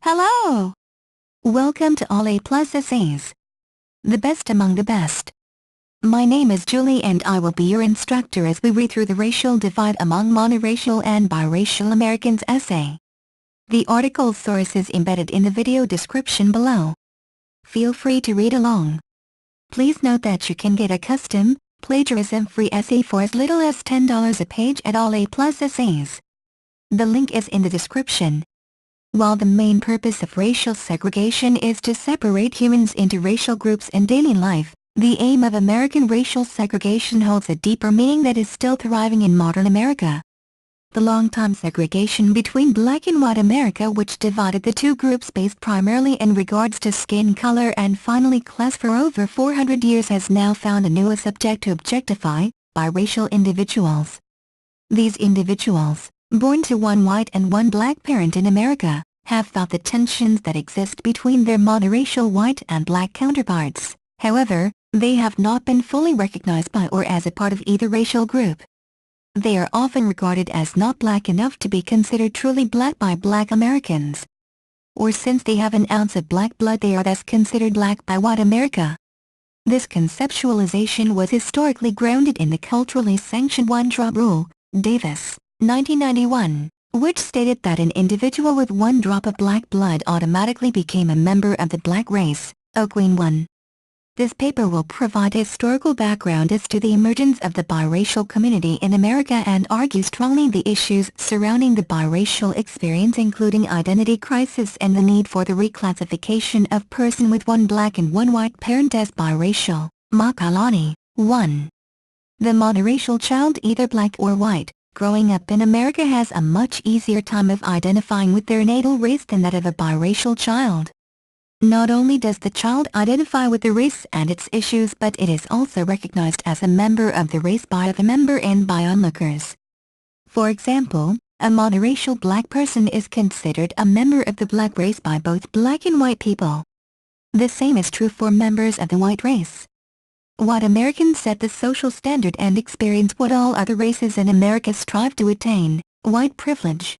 Hello! Welcome to All A Plus Essays. The best among the best. My name is Julie and I will be your instructor as we read through the racial divide among monoracial and biracial Americans essay. The article source is embedded in the video description below. Feel free to read along. Please note that you can get a custom, plagiarism-free essay for as little as $10 a page at All A Plus Essays. The link is in the description. While the main purpose of racial segregation is to separate humans into racial groups in daily life, the aim of American racial segregation holds a deeper meaning that is still thriving in modern America. The long-time segregation between black and white America, which divided the two groups based primarily in regards to skin color and finally class for over 400 years, has now found a new subject to objectify: biracial individuals. These individuals, born to one white and one black parent in America, have felt the tensions that exist between their monoracial white and black counterparts. However, they have not been fully recognized by or as a part of either racial group. They are often regarded as not black enough to be considered truly black by black Americans. Or since they have an ounce of black blood, they are thus considered black by white America. This conceptualization was historically grounded in the culturally sanctioned one-drop rule, Davis, 1991, which stated that an individual with one drop of black blood automatically became a member of the black race, Queen 1. This paper will provide historical background as to the emergence of the biracial community in America and argue strongly the issues surrounding the biracial experience, including identity crisis and the need for the reclassification of person with one black and one white parent as biracial. Makalani, 1. The monoracial child, either black or white, growing up in America has a much easier time of identifying with their natal race than that of a biracial child. Not only does the child identify with the race and its issues, but it is also recognized as a member of the race by the member and by onlookers. For example, a monoracial black person is considered a member of the black race by both black and white people. The same is true for members of the white race. White Americans set the social standard and experience what all other races in America strive to attain: white privilege.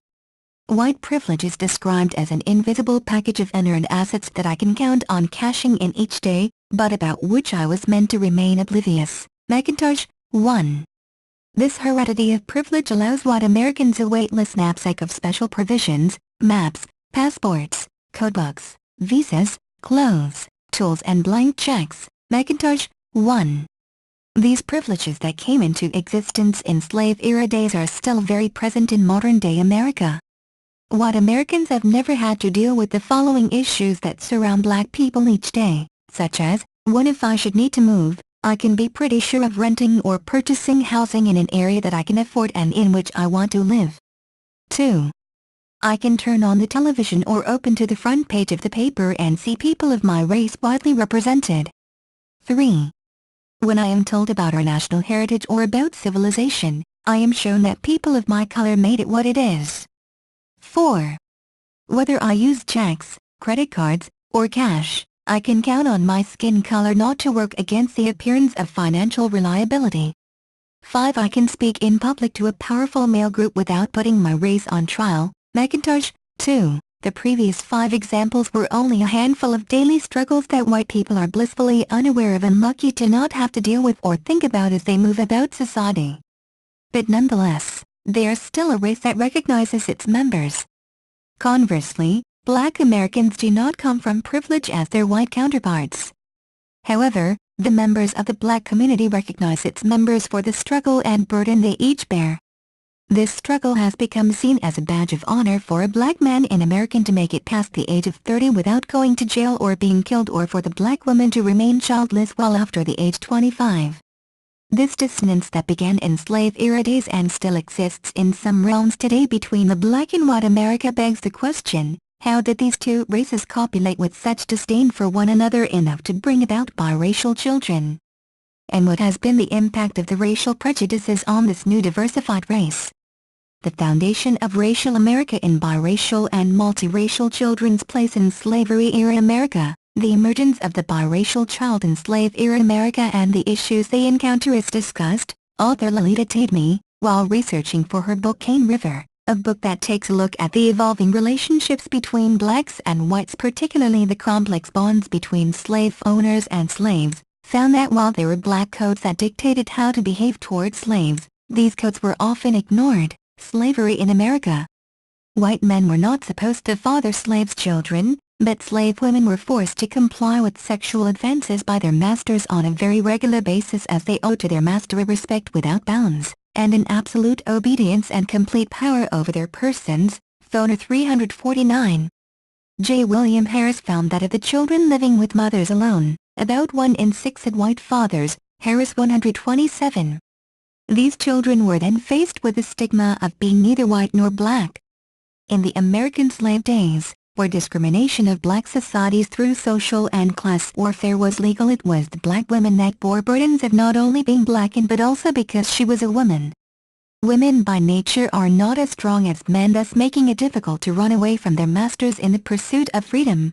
White privilege is described as an invisible package of unearned assets that I can count on cashing in each day, but about which I was meant to remain oblivious. McIntosh, 1. This heredity of privilege allows white Americans a weightless knapsack of special provisions: maps, passports, codebooks, visas, clothes, tools and blank checks. McIntosh, 1. These privileges that came into existence in slave-era days are still very present in modern-day America. White Americans have never had to deal with the following issues that surround black people each day, such as: 1. If I should need to move, I can be pretty sure of renting or purchasing housing in an area that I can afford and in which I want to live. 2. I can turn on the television or open to the front page of the paper and see people of my race widely represented. 3. When I am told about our national heritage or about civilization, I am shown that people of my color made it what it is. 4. Whether I use checks, credit cards, or cash, I can count on my skin color not to work against the appearance of financial reliability. 5. I can speak in public to a powerful male group without putting my race on trial. McIntosh, 2. The previous 5 examples were only a handful of daily struggles that white people are blissfully unaware of and lucky to not have to deal with or think about as they move about society. But nonetheless, they are still a race that recognizes its members. Conversely, black Americans do not come from privilege as their white counterparts. However, the members of the black community recognize its members for the struggle and burden they each bear. This struggle has become seen as a badge of honor for a black man in America to make it past the age of 30 without going to jail or being killed, or for the black woman to remain childless well after the age 25. This dissonance that began in slave-era days and still exists in some realms today between the black and white America begs the question: how did these two races copulate with such disdain for one another enough to bring about biracial children? And what has been the impact of the racial prejudices on this new diversified race? The foundation of racial America in biracial and multiracial children's place in slavery-era America, the emergence of the biracial child in slave-era America and the issues they encounter is discussed. Author Lolita Tademy, while researching for her book Cane River, a book that takes a look at the evolving relationships between blacks and whites, particularly the complex bonds between slave owners and slaves, found that while there were black codes that dictated how to behave toward slaves, these codes were often ignored. Slavery in America. White men were not supposed to father slaves' children, but slave women were forced to comply with sexual advances by their masters on a very regular basis, as they owed to their master a respect without bounds, and an absolute obedience and complete power over their persons. Photo 349. J. William Harris found that of the children living with mothers alone, about 1 in 6 had white fathers. Harris 127. These children were then faced with the stigma of being neither white nor black. In the American slave days, where discrimination of black societies through social and class warfare was legal, it was the black woman that bore burdens of not only being blackened but also because she was a woman. Women by nature are not as strong as men, thus making it difficult to run away from their masters in the pursuit of freedom.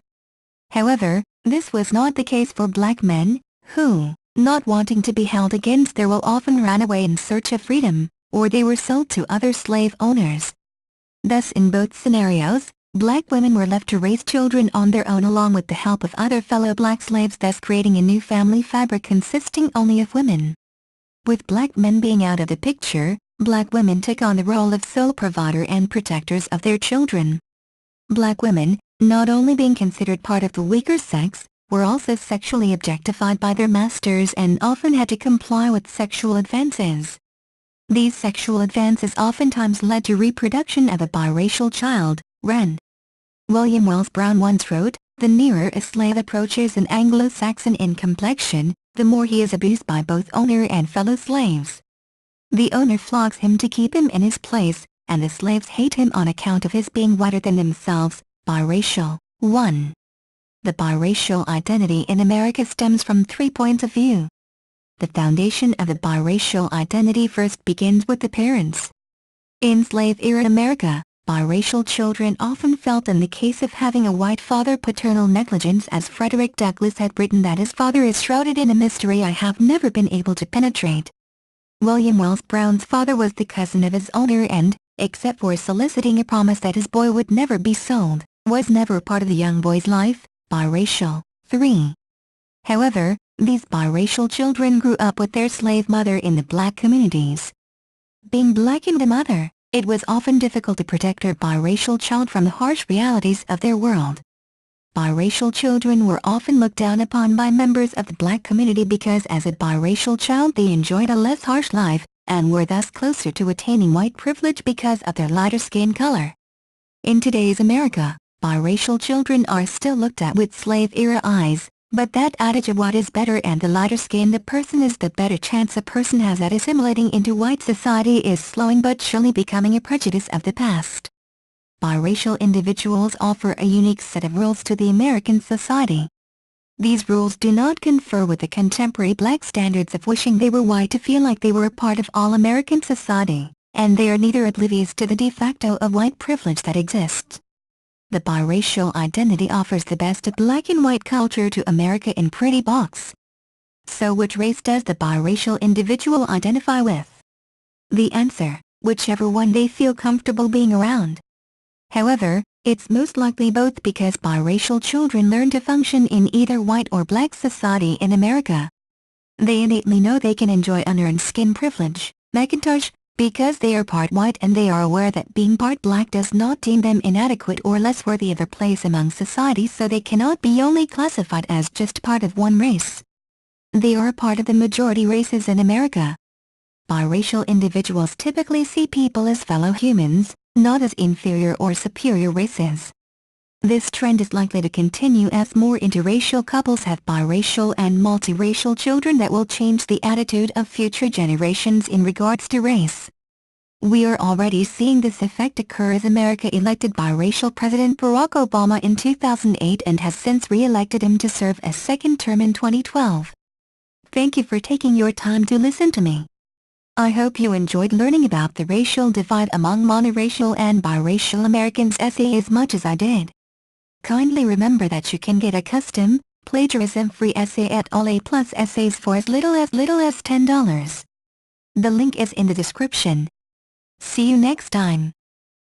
However, this was not the case for black men, who, not wanting to be held against their will, often ran away in search of freedom, or they were sold to other slave owners. Thus in both scenarios, black women were left to raise children on their own along with the help of other fellow black slaves, thus creating a new family fabric consisting only of women. With black men being out of the picture, black women took on the role of sole provider and protectors of their children. Black women, not only being considered part of the weaker sex, were also sexually objectified by their masters and often had to comply with sexual advances. These sexual advances oftentimes led to reproduction of a biracial child. Ren. William Wells Brown once wrote, "The nearer a slave approaches an Anglo-Saxon in complexion, the more he is abused by both owner and fellow slaves. The owner flogs him to keep him in his place, and the slaves hate him on account of his being whiter than themselves." Biracial. 1. The biracial identity in America stems from 3 points of view. The foundation of the biracial identity first begins with the parents. In slave-era America, biracial children often felt in the case of having a white father paternal negligence, as Frederick Douglass had written that his father is shrouded in a mystery I have never been able to penetrate. William Wells Brown's father was the cousin of his owner and, except for soliciting a promise that his boy would never be sold, was never part of the young boy's life. Biracial. 3. However, these biracial children grew up with their slave mother in the black communities. Being black and a mother, it was often difficult to protect her biracial child from the harsh realities of their world. Biracial children were often looked down upon by members of the black community because as a biracial child they enjoyed a less harsh life, and were thus closer to attaining white privilege because of their lighter skin color. In today's America, biracial children are still looked at with slave-era eyes, but that adage of what is better and the lighter skinned a person is the better chance a person has at assimilating into white society is slowing but surely becoming a prejudice of the past. Biracial individuals offer a unique set of rules to the American society. These rules do not confer with the contemporary black standards of wishing they were white to feel like they were a part of all American society, and they are neither oblivious to the de facto of white privilege that exists. The biracial identity offers the best of black and white culture to America in pretty box. So which race does the biracial individual identify with? The answer, whichever one they feel comfortable being around. However, it's most likely both because biracial children learn to function in either white or black society in America. They innately know they can enjoy unearned skin privilege, Macintosh, because they are part white, and they are aware that being part black does not deem them inadequate or less worthy of a place among society, so they cannot be only classified as just part of one race. They are a part of the majority races in America. Biracial individuals typically see people as fellow humans, not as inferior or superior races. This trend is likely to continue as more interracial couples have biracial and multiracial children that will change the attitude of future generations in regards to race. We are already seeing this effect occur as America elected biracial President Barack Obama in 2008 and has since re-elected him to serve a second term in 2012. Thank you for taking your time to listen to me. I hope you enjoyed learning about the racial divide among monoracial and biracial Americans essay as much as I did. Kindly remember that you can get a custom, plagiarism-free essay at All A+ Essays for as little as $10. The link is in the description. See you next time.